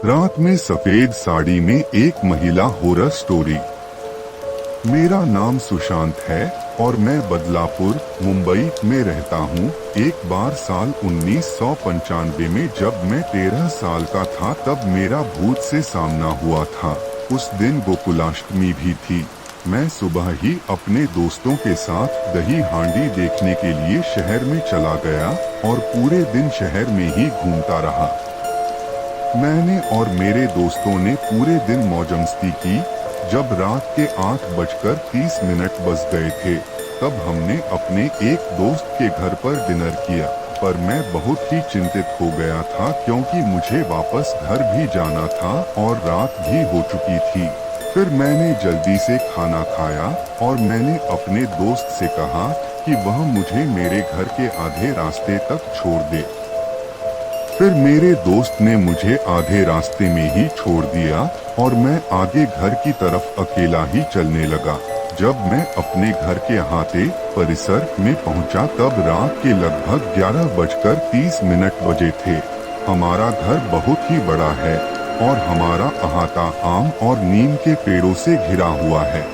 रात में सफेद साड़ी में एक महिला हॉरर स्टोरी। मेरा नाम सुशांत है और मैं बदलापुर मुंबई में रहता हूँ। एक बार साल 1995 में जब मैं 13 साल का था तब मेरा भूत से सामना हुआ था। उस दिन गोकुलाष्टमी भी थी। मैं सुबह ही अपने दोस्तों के साथ दही हांडी देखने के लिए शहर में चला गया और पूरे दिन शहर में ही घूमता रहा। मैंने और मेरे दोस्तों ने पूरे दिन मौज-मस्ती की। जब रात के 8:30 बज गए थे तब हमने अपने एक दोस्त के घर पर डिनर किया, पर मैं बहुत ही चिंतित हो गया था क्योंकि मुझे वापस घर भी जाना था और रात भी हो चुकी थी। फिर मैंने जल्दी से खाना खाया और मैंने अपने दोस्त से कहा कि वह मुझे मेरे घर के आधे रास्ते तक छोड़ दे। फिर मेरे दोस्त ने मुझे आधे रास्ते में ही छोड़ दिया और मैं आगे घर की तरफ अकेला ही चलने लगा। जब मैं अपने घर के अहाते परिसर में पहुंचा तब रात के लगभग 11:30 बजे थे। हमारा घर बहुत ही बड़ा है और हमारा अहाता आम और नीम के पेड़ों से घिरा हुआ है।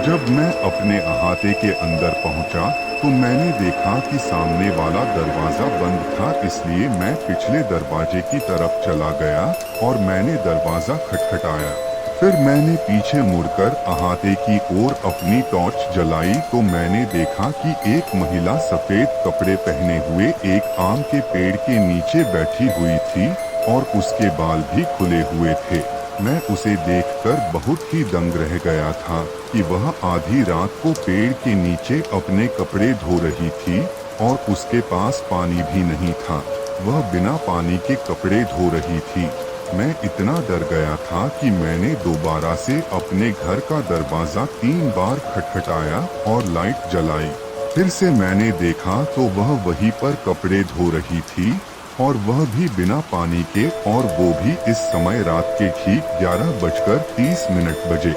जब मैं अपने अहाते के अंदर पहुंचा तो मैंने देखा कि सामने वाला दरवाजा बंद था, इसलिए मैं पिछले दरवाजे की तरफ चला गया और मैंने दरवाजा खटखटाया। फिर मैंने पीछे मुड़कर अहाते की ओर अपनी टॉर्च जलाई तो मैंने देखा कि एक महिला सफेद कपड़े पहने हुए एक आम के पेड़ के नीचे बैठी हुई थी और उसके बाल भी खुले हुए थे। मैं उसे देखकर बहुत ही दंग रह गया था कि वह आधी रात को पेड़ के नीचे अपने कपड़े धो रही थी और उसके पास पानी भी नहीं था। वह बिना पानी के कपड़े धो रही थी। मैं इतना डर गया था कि मैंने दोबारा से अपने घर का दरवाजा 3 बार खटखटाया और लाइट जलाई। फिर से मैंने देखा तो वह वहीं पर कपड़े धो रही थी और वह भी बिना पानी के, और वो भी इस समय रात के ठीक 11:30 बजे।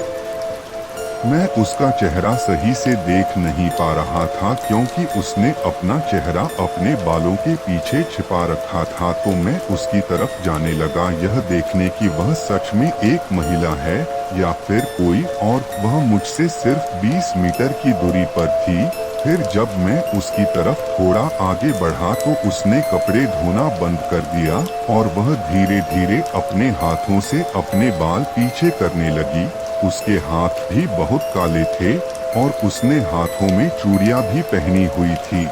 मैं उसका चेहरा सही से देख नहीं पा रहा था क्योंकि उसने अपना चेहरा अपने बालों के पीछे छिपा रखा था। तो मैं उसकी तरफ जाने लगा यह देखने की वह सच में एक महिला है या फिर कोई और। वह मुझसे सिर्फ 20 मीटर की दूरी पर थी। फिर जब मैं उसकी तरफ थोड़ा आगे बढ़ा तो उसने कपड़े धोना बंद कर दिया और वह धीरे धीरे अपने हाथों से अपने बाल पीछे करने लगी। उसके हाथ भी बहुत काले थे और उसने हाथों में चूड़ियां भी पहनी हुई थी।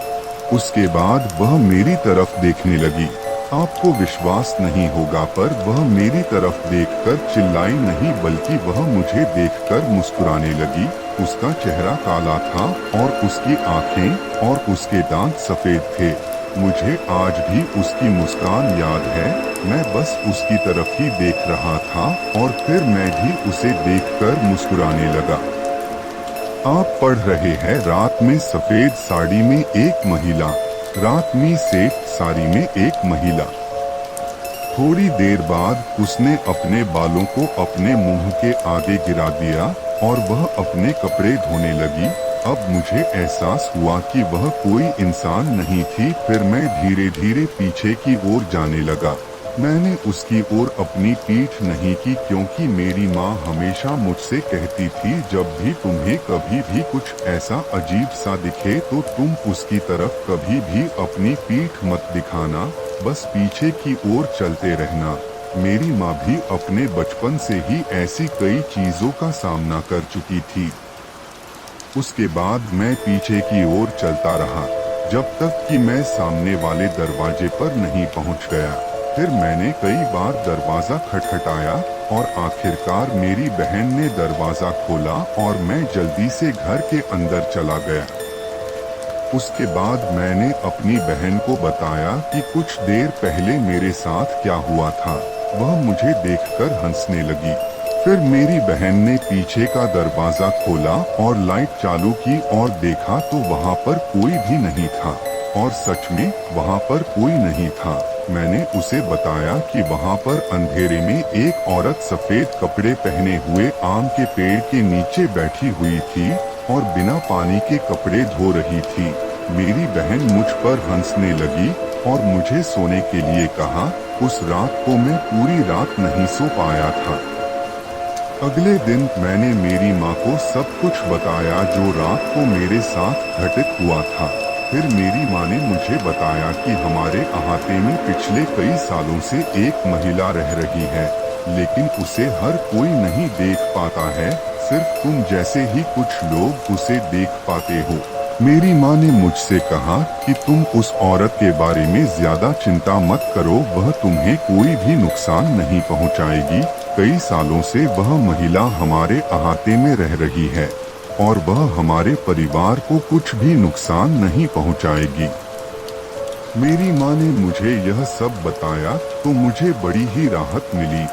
उसके बाद वह मेरी तरफ देखने लगी। आपको विश्वास नहीं होगा पर वह मेरी तरफ देखकर चिल्लाई नहीं बल्कि वह मुझे देखकर मुस्कुराने लगी। उसका चेहरा काला था और उसकी आंखें और उसके दांत सफेद थे। मुझे आज भी उसकी मुस्कान याद है। मैं बस उसकी तरफ ही देख रहा था और फिर मैं भी उसे देखकर मुस्कुराने लगा। आप पढ़ रहे हैं रात में सफेद साड़ी में एक महिला। रात में सफेद साड़ी में एक महिला। थोड़ी देर बाद उसने अपने बालों को अपने मुंह के आगे गिरा दिया और वह अपने कपड़े धोने लगी। अब मुझे एहसास हुआ कि वह कोई इंसान नहीं थी। फिर मैं धीरे धीरे पीछे की ओर जाने लगा। मैंने उसकी ओर अपनी पीठ नहीं की क्योंकि मेरी माँ हमेशा मुझसे कहती थी जब भी तुम्हें कभी भी कुछ ऐसा अजीब सा दिखे तो तुम उसकी तरफ कभी भी अपनी पीठ मत दिखाना, बस पीछे की ओर चलते रहना। मेरी माँ भी अपने बचपन से ही ऐसी कई चीजों का सामना कर चुकी थी। उसके बाद मैं पीछे की ओर चलता रहा जब तक कि मैं सामने वाले दरवाजे पर नहीं पहुंच गया। फिर मैंने कई बार दरवाजा खटखटाया और आखिरकार मेरी बहन ने दरवाजा खोला और मैं जल्दी से घर के अंदर चला गया। उसके बाद मैंने अपनी बहन को बताया कि कुछ देर पहले मेरे साथ क्या हुआ था। वह मुझे देखकर हंसने लगी। फिर मेरी बहन ने पीछे का दरवाजा खोला और लाइट चालू की और देखा तो वहाँ पर कोई भी नहीं था और सच में वहाँ पर कोई नहीं था। मैंने उसे बताया कि वहाँ पर अंधेरे में एक औरत सफेद कपड़े पहने हुए आम के पेड़ के नीचे बैठी हुई थी और बिना पानी के कपड़े धो रही थी। मेरी बहन मुझ पर हंसने लगी और मुझे सोने के लिए कहा। उस रात को मैं पूरी रात नहीं सो पाया था। अगले दिन मैंने मेरी माँ को सब कुछ बताया जो रात को मेरे साथ घटित हुआ था। फिर मेरी माँ ने मुझे बताया कि हमारे अहाते में पिछले कई सालों से एक महिला रह रही है, लेकिन उसे हर कोई नहीं देख पाता है, सिर्फ तुम जैसे ही कुछ लोग उसे देख पाते हो। मेरी माँ ने मुझसे कहा कि तुम उस औरत के बारे में ज्यादा चिंता मत करो, वह तुम्हें कोई भी नुकसान नहीं पहुँचाएगी। कई सालों से वह महिला हमारे अहाते में रह रही है और वह हमारे परिवार को कुछ भी नुकसान नहीं पहुँचाएगी। मेरी माँ ने मुझे यह सब बताया तो मुझे बड़ी ही राहत मिली,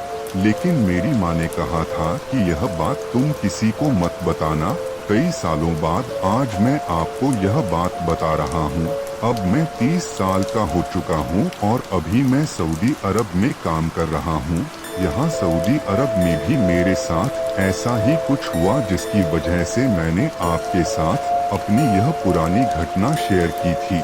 लेकिन मेरी माँ ने कहा था कि यह बात तुम किसी को मत बताना। कई सालों बाद आज मैं आपको यह बात बता रहा हूँ। अब मैं 30 साल का हो चुका हूँ और अभी मैं सऊदी अरब में काम कर रहा हूँ। यहाँ सऊदी अरब में भी मेरे साथ ऐसा ही कुछ हुआ, जिसकी वजह से मैंने आपके साथ अपनी यह पुरानी घटना शेयर की थी।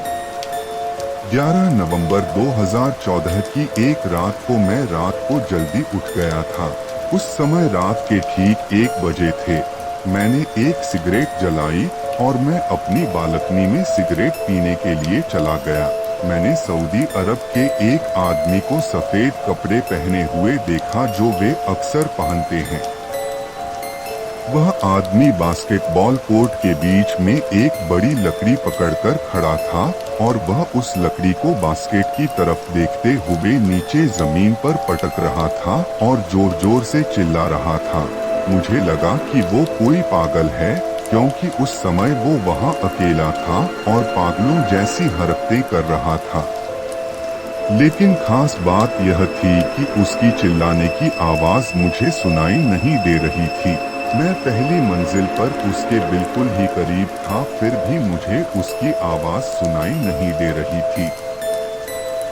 11 नवंबर 2014 की एक रात को मैं रात को जल्दी उठ गया था। उस समय रात के ठीक 1 बजे थे। मैंने एक सिगरेट जलाई और मैं अपनी बालकनी में सिगरेट पीने के लिए चला गया। मैंने सऊदी अरब के एक आदमी को सफेद कपड़े पहने हुए देखा जो वे अक्सर पहनते हैं। वह आदमी बास्केटबॉल कोर्ट के बीच में एक bड़ी लकड़ी पकड़कर खड़ा था और वह उस लकड़ी को बास्केट की तरफ देखते हुए नीचे जमीन पर पटक रहा था और जोर जोर से चिल्ला रहा था। मुझे लगा कि वो कोई पागल है, क्योंकि उस समय वो वहाँ अकेला था और पागलों जैसी हरकतें कर रहा था। लेकिन खास बात यह थी कि उसकी चिल्लाने की आवाज मुझे सुनाई नहीं दे रही थी। मैं पहली मंजिल पर उसके बिल्कुल ही करीब था, फिर भी मुझे उसकी आवाज सुनाई नहीं दे रही थी।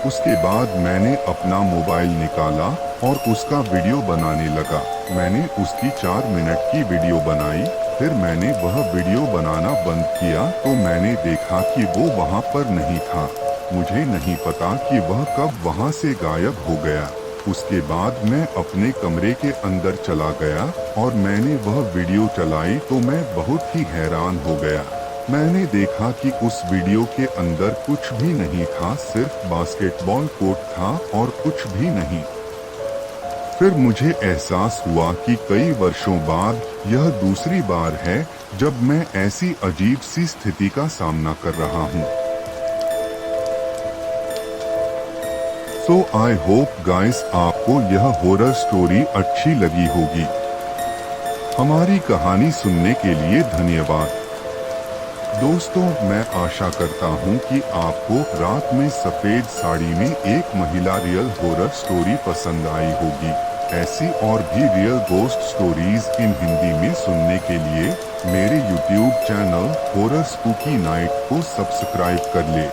उसके बाद मैंने अपना मोबाइल निकाला और उसका वीडियो बनाने लगा। मैंने उसकी 4 मिनट की वीडियो बनाई। फिर मैंने वह वीडियो बनाना बंद किया तो मैंने देखा कि वो वहाँ पर नहीं था। मुझे नहीं पता कि वह कब वहाँ से गायब हो गया। उसके बाद मैं अपने कमरे के अंदर चला गया और मैंने वह वीडियो चलाई तो मैं बहुत ही हैरान हो गया। मैंने देखा कि उस वीडियो के अंदर कुछ भी नहीं था, सिर्फ बास्केटबॉल कोर्ट था और कुछ भी नहीं। फिर मुझे एहसास हुआ कि कई वर्षों बाद यह दूसरी बार है जब मैं ऐसी अजीब सी स्थिति का सामना कर रहा हूँ। So I hope guys आपको यह हॉरर स्टोरी अच्छी लगी होगी। हमारी कहानी सुनने के लिए धन्यवाद। दोस्तों, मैं आशा करता हूँ कि आपको रात में सफेद साड़ी में एक महिला रियल हॉरर स्टोरी पसंद आई होगी। ऐसी और भी real ghost stories in Hindi में सुनने के लिए मेरे YouTube channel horror spooky night को सब्सक्राइब कर ले।